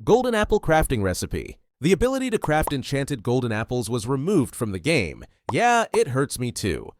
Golden Apple Crafting Recipe. The ability to craft enchanted golden apples was removed from the game. Yeah, it hurts me too.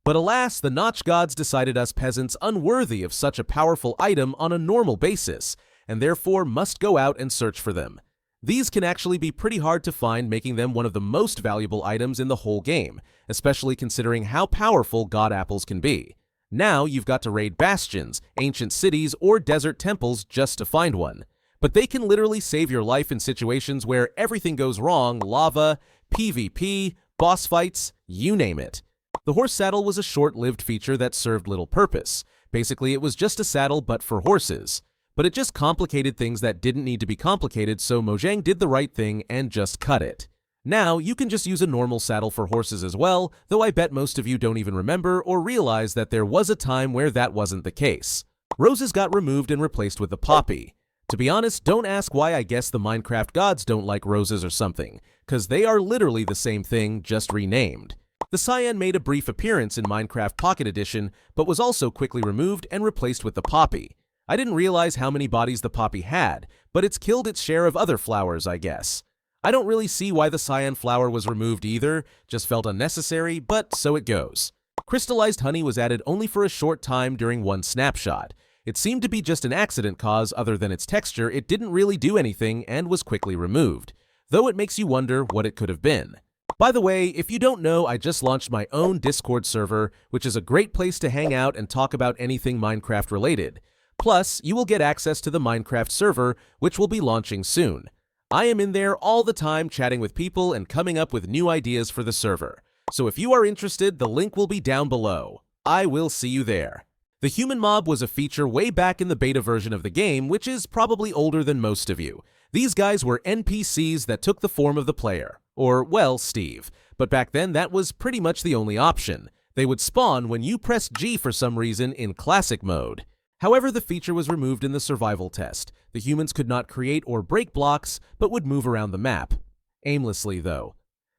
But alas, the Notch gods decided us peasants unworthy of such a powerful item on a normal basis, and therefore must go out and search for them. These can actually be pretty hard to find, making them one of the most valuable items in the whole game, especially considering how powerful god apples can be. Now you've got to raid bastions, ancient cities, or desert temples just to find one. But they can literally save your life in situations where everything goes wrong: lava, PvP, boss fights, you name it. The horse saddle was a short-lived feature that served little purpose. Basically, it was just a saddle but for horses. But it just complicated things that didn't need to be complicated, so Mojang did the right thing and just cut it. Now, you can just use a normal saddle for horses as well, though I bet most of you don't even remember or realize that there was a time where that wasn't the case. Roses got removed and replaced with the poppy. To be honest, don't ask why. I guess the Minecraft gods don't like roses or something, cause they are literally the same thing, just renamed. The cyan made a brief appearance in Minecraft Pocket Edition, but was also quickly removed and replaced with the poppy. I didn't realize how many bodies the poppy had, but it's killed its share of other flowers, I guess. I don't really see why the cyan flower was removed either, just felt unnecessary, but so it goes. Crystallized honey was added only for a short time during one snapshot. It seemed to be just an accident, cause other than its texture, it didn't really do anything and was quickly removed, though it makes you wonder what it could have been. By the way, if you don't know, I just launched my own Discord server, which is a great place to hang out and talk about anything Minecraft related. Plus, you will get access to the Minecraft server, which will be launching soon. I am in there all the time chatting with people and coming up with new ideas for the server. So if you are interested, the link will be down below. I will see you there. The human mob was a feature way back in the beta version of the game, which is probably older than most of you. These guys were NPCs that took the form of the player. Or, well, Steve. But back then, that was pretty much the only option. They would spawn when you pressed G for some reason in classic mode. However, the feature was removed in the survival test. The humans could not create or break blocks, but would move around the map. Aimlessly, though.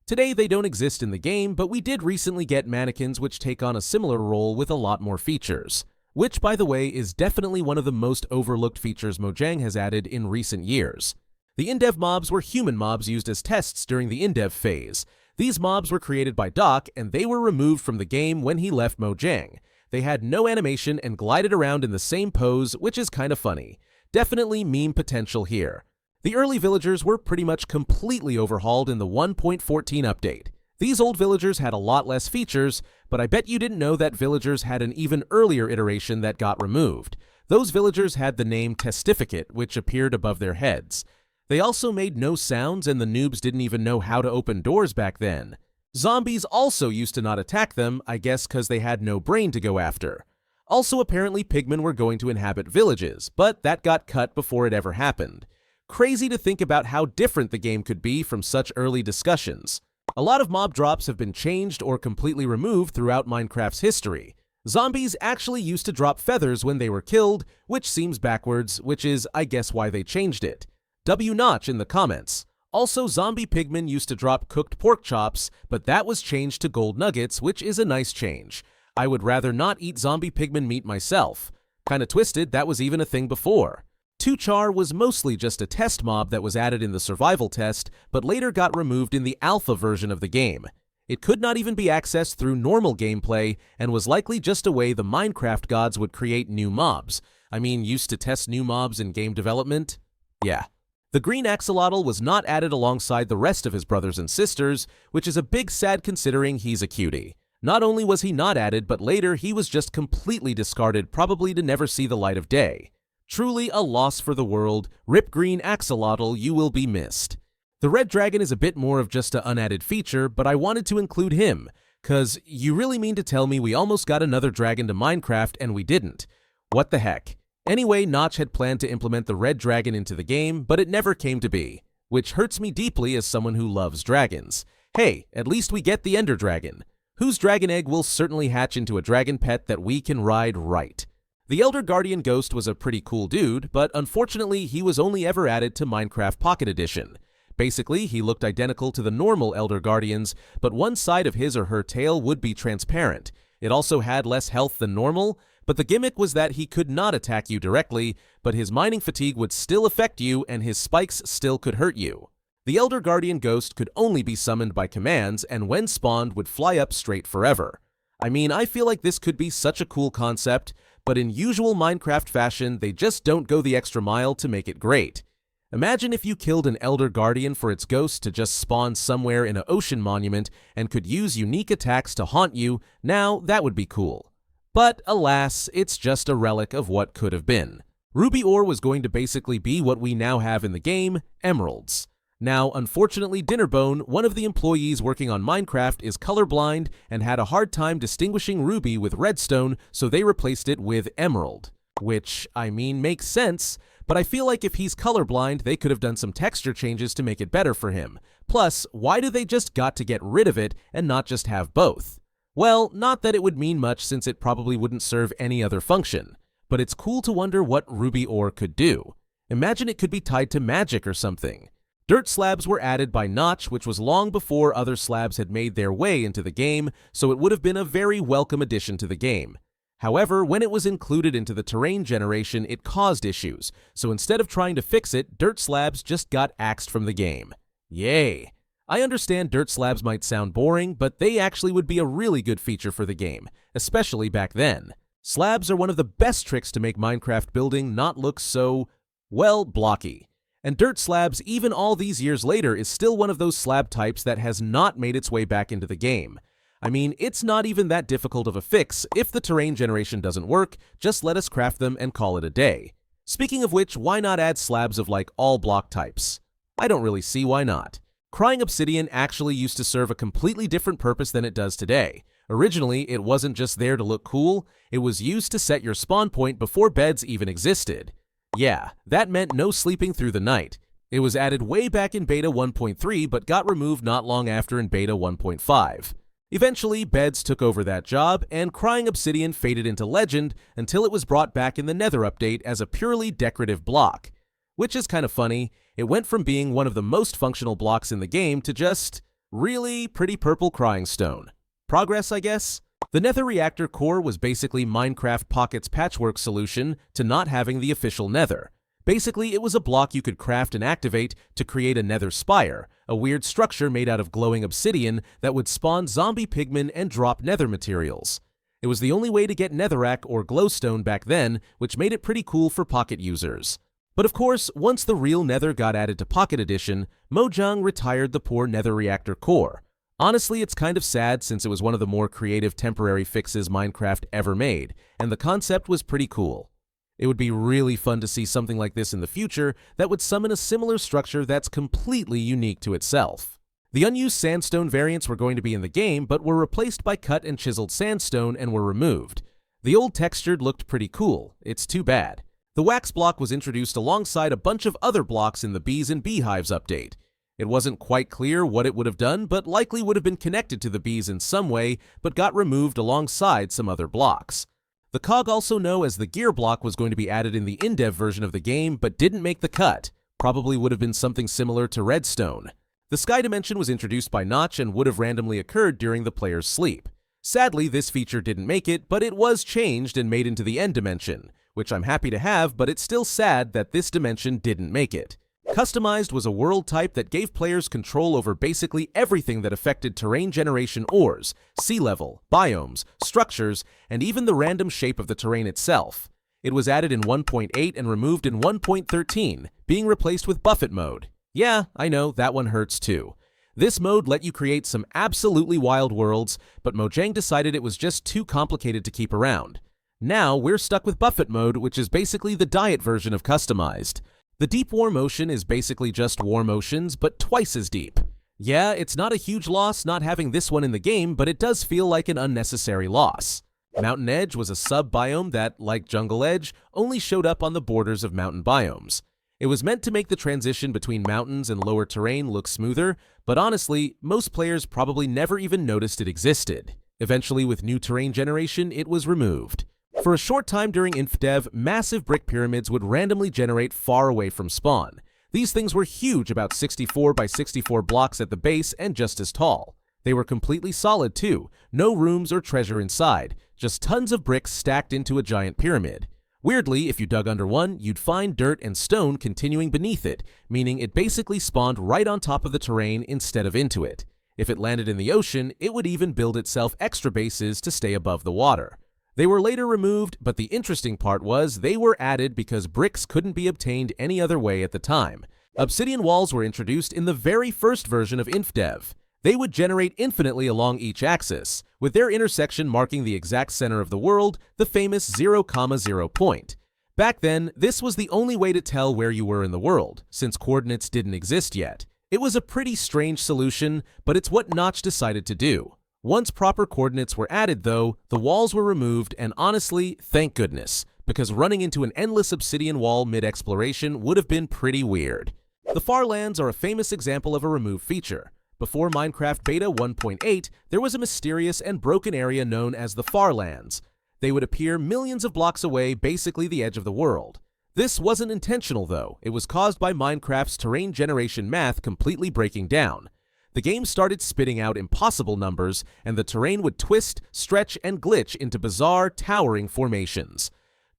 Today, they don't exist in the game, but we did recently get mannequins which take on a similar role with a lot more features. Which, by the way, is definitely one of the most overlooked features Mojang has added in recent years. The in-dev mobs were human mobs used as tests during the in-dev phase. These mobs were created by Doc, and they were removed from the game when he left Mojang. They had no animation and glided around in the same pose, which is kinda funny. Definitely meme potential here. The early villagers were pretty much completely overhauled in the 1.14 update. These old villagers had a lot less features, but I bet you didn't know that villagers had an even earlier iteration that got removed. Those villagers had the name Testificate, which appeared above their heads. They also made no sounds, and the noobs didn't even know how to open doors back then. Zombies also used to not attack them, I guess cause they had no brain to go after. Also, apparently pigmen were going to inhabit villages, but that got cut before it ever happened. Crazy to think about how different the game could be from such early discussions. A lot of mob drops have been changed or completely removed throughout Minecraft's history. Zombies actually used to drop feathers when they were killed, which seems backwards, which is, I guess, why they changed it. W Notch in the comments. Also, zombie pigmen used to drop cooked pork chops, but that was changed to gold nuggets, which is a nice change. I would rather not eat zombie pigman meat myself. Kinda twisted, that was even a thing before. Tuchar was mostly just a test mob that was added in the survival test, but later got removed in the alpha version of the game. It could not even be accessed through normal gameplay, and was likely just a way the Minecraft gods would create new mobs. I mean, used to test new mobs in game development? Yeah. The green axolotl was not added alongside the rest of his brothers and sisters, which is a big sad considering he's a cutie. Not only was he not added, but later he was just completely discarded, probably to never see the light of day. Truly a loss for the world. Rip green axolotl, you will be missed. The red dragon is a bit more of just an unadded feature, but I wanted to include him, cause you really mean to tell me we almost got another dragon to Minecraft and we didn't? What the heck? Anyway, Notch had planned to implement the red dragon into the game, but it never came to be, which hurts me deeply as someone who loves dragons. Hey, at least we get the ender dragon, whose dragon egg will certainly hatch into a dragon pet that we can ride right. The Elder Guardian Ghost was a pretty cool dude, but unfortunately he was only ever added to Minecraft Pocket Edition. Basically, he looked identical to the normal Elder Guardians, but one side of his or her tail would be transparent. It also had less health than normal. But the gimmick was that he could not attack you directly, but his mining fatigue would still affect you and his spikes still could hurt you. The Elder Guardian Ghost could only be summoned by commands and when spawned would fly up straight forever. I mean, I feel like this could be such a cool concept, but in usual Minecraft fashion, they just don't go the extra mile to make it great. Imagine if you killed an Elder Guardian for its ghost to just spawn somewhere in an ocean monument and could use unique attacks to haunt you. Now, that would be cool. But alas, it's just a relic of what could have been. Ruby ore was going to basically be what we now have in the game, emeralds. Now, unfortunately, Dinnerbone, one of the employees working on Minecraft, is colorblind and had a hard time distinguishing ruby with redstone, so they replaced it with emerald. Which, I mean, makes sense, but I feel like if he's colorblind, they could have done some texture changes to make it better for him. Plus, why do they just got to get rid of it and not just have both? Well, not that it would mean much since it probably wouldn't serve any other function, but it's cool to wonder what ruby ore could do. Imagine it could be tied to magic or something. Dirt slabs were added by Notch, which was long before other slabs had made their way into the game, so it would have been a very welcome addition to the game. However, when it was included into the terrain generation, it caused issues, so instead of trying to fix it, dirt slabs just got axed from the game. Yay! I understand dirt slabs might sound boring, but they actually would be a really good feature for the game, especially back then. Slabs are one of the best tricks to make Minecraft building not look so, well, blocky. And dirt slabs, even all these years later, is still one of those slab types that has not made its way back into the game. I mean, it's not even that difficult of a fix. If the terrain generation doesn't work, just let us craft them and call it a day. Speaking of which, why not add slabs of like all block types? I don't really see why not. Crying obsidian actually used to serve a completely different purpose than it does today. Originally, it wasn't just there to look cool, it was used to set your spawn point before beds even existed. Yeah, that meant no sleeping through the night. It was added way back in Beta 1.3 but got removed not long after in Beta 1.5. Eventually, beds took over that job, and Crying Obsidian faded into legend until it was brought back in the Nether update as a purely decorative block. Which is kind of funny, it went from being one of the most functional blocks in the game to just really pretty purple crying stone. Progress, I guess? The Nether reactor core was basically Minecraft Pocket's patchwork solution to not having the official Nether. Basically, it was a block you could craft and activate to create a Nether spire, a weird structure made out of glowing obsidian that would spawn zombie pigmen and drop Nether materials. It was the only way to get netherrack or glowstone back then, which made it pretty cool for Pocket users. But of course, once the real Nether got added to Pocket Edition, Mojang retired the poor Nether reactor core. Honestly, it's kind of sad since it was one of the more creative temporary fixes Minecraft ever made, and the concept was pretty cool. It would be really fun to see something like this in the future that would summon a similar structure that's completely unique to itself. The unused sandstone variants were going to be in the game, but were replaced by cut and chiseled sandstone and were removed. The old textured looked pretty cool, it's too bad. The wax block was introduced alongside a bunch of other blocks in the Bees and Beehives update. It wasn't quite clear what it would have done, but likely would have been connected to the bees in some way, but got removed alongside some other blocks. The cog, also known as the gear block, was going to be added in the in-dev version of the game, but didn't make the cut. Probably would have been something similar to redstone. The sky dimension was introduced by Notch and would have randomly occurred during the player's sleep. Sadly, this feature didn't make it, but it was changed and made into the end dimension, which I'm happy to have, but it's still sad that this dimension didn't make it. Customized was a world type that gave players control over basically everything that affected terrain generation ores, sea level, biomes, structures, and even the random shape of the terrain itself. It was added in 1.8 and removed in 1.13, being replaced with Buffet mode. Yeah, I know, that one hurts too. This mode let you create some absolutely wild worlds, but Mojang decided it was just too complicated to keep around. Now we're stuck with Buffet mode, which is basically the diet version of customized. The deep war motion is basically just war motions, but twice as deep. Yeah, it's not a huge loss not having this one in the game, but it does feel like an unnecessary loss. Mountain Edge was a sub-biome that, like Jungle Edge, only showed up on the borders of mountain biomes. It was meant to make the transition between mountains and lower terrain look smoother, but honestly, most players probably never even noticed it existed. Eventually, with new terrain generation, it was removed. For a short time during InfDev, massive brick pyramids would randomly generate far away from spawn. These things were huge, about 64 by 64 blocks at the base and just as tall. They were completely solid too, no rooms or treasure inside, just tons of bricks stacked into a giant pyramid. Weirdly, if you dug under one, you'd find dirt and stone continuing beneath it, meaning it basically spawned right on top of the terrain instead of into it. If it landed in the ocean, it would even build itself extra bases to stay above the water. They were later removed, but the interesting part was they were added because bricks couldn't be obtained any other way at the time. Obsidian walls were introduced in the very first version of InfDev. They would generate infinitely along each axis, with their intersection marking the exact center of the world, the famous 0,0 point. Back then, this was the only way to tell where you were in the world, since coordinates didn't exist yet. It was a pretty strange solution, but it's what Notch decided to do. Once proper coordinates were added though, the walls were removed, and honestly, thank goodness, because running into an endless obsidian wall mid-exploration would have been pretty weird. The Farlands are a famous example of a removed feature. Before Minecraft Beta 1.8, there was a mysterious and broken area known as the Farlands. They would appear millions of blocks away, basically the edge of the world. This wasn't intentional though, it was caused by Minecraft's terrain generation math completely breaking down. The game started spitting out impossible numbers, and the terrain would twist, stretch, and glitch into bizarre, towering formations.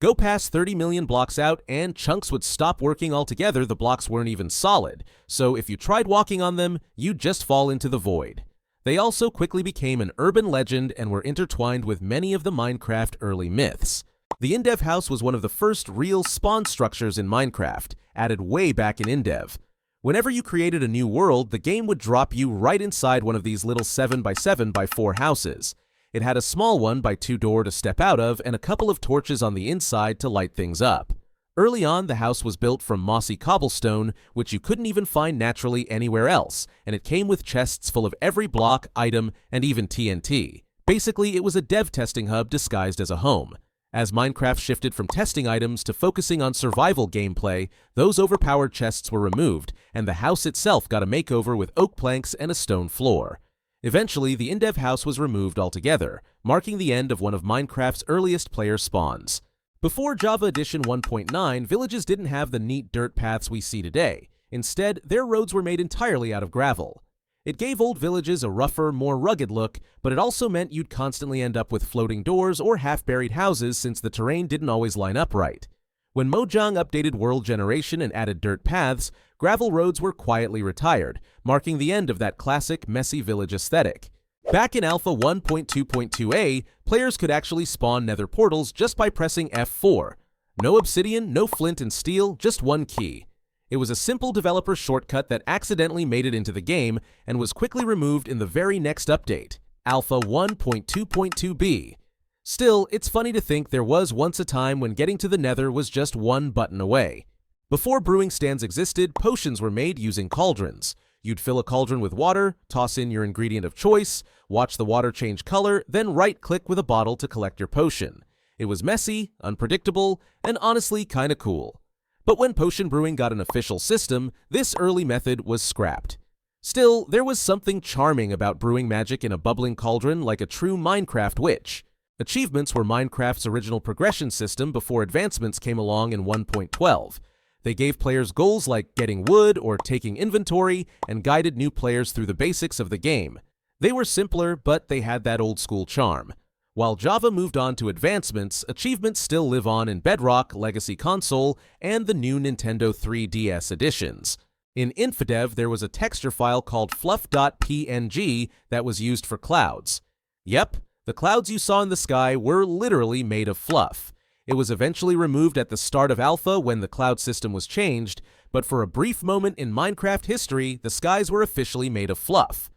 Go past 30 million blocks out, and chunks would stop working altogether. The blocks weren't even solid, so if you tried walking on them, you'd just fall into the void. They also quickly became an urban legend and were intertwined with many of the Minecraft early myths. The InDev house was one of the first real spawn structures in Minecraft, added way back in InDev. Whenever you created a new world, the game would drop you right inside one of these little 7x7x4 houses. It had a small 1x2 door to step out of and a couple of torches on the inside to light things up. Early on, the house was built from mossy cobblestone, which you couldn't even find naturally anywhere else, and it came with chests full of every block, item, and even TNT. Basically, it was a dev testing hub disguised as a home. As Minecraft shifted from testing items to focusing on survival gameplay, those overpowered chests were removed, and the house itself got a makeover with oak planks and a stone floor. Eventually, the InDev house was removed altogether, marking the end of one of Minecraft's earliest player spawns. Before Java Edition 1.9, villages didn't have the neat dirt paths we see today. Instead, their roads were made entirely out of gravel. It gave old villages a rougher, more rugged look, but it also meant you'd constantly end up with floating doors or half-buried houses since the terrain didn't always line up right. When Mojang updated world generation and added dirt paths, gravel roads were quietly retired, marking the end of that classic messy village aesthetic. Back in Alpha 1.2.2a, players could actually spawn Nether portals just by pressing F4. No obsidian, no flint and steel, just one key. It was a simple developer shortcut that accidentally made it into the game and was quickly removed in the very next update, Alpha 1.2.2b. Still, it's funny to think there was once a time when getting to the Nether was just one button away. Before brewing stands existed, potions were made using cauldrons. You'd fill a cauldron with water, toss in your ingredient of choice, watch the water change color, then right-click with a bottle to collect your potion. It was messy, unpredictable, and honestly kinda cool. But when potion brewing got an official system, this early method was scrapped. Still, there was something charming about brewing magic in a bubbling cauldron like a true Minecraft witch. Achievements were Minecraft's original progression system before advancements came along in 1.12. They gave players goals like getting wood or taking inventory and guided new players through the basics of the game. They were simpler, but they had that old school charm. While Java moved on to advancements, achievements still live on in Bedrock, Legacy Console, and the new Nintendo 3DS editions. In InfDev, there was a texture file called fluff.png that was used for clouds. Yep, the clouds you saw in the sky were literally made of fluff. It was eventually removed at the start of Alpha when the cloud system was changed, but for a brief moment in Minecraft history, the skies were officially made of fluff.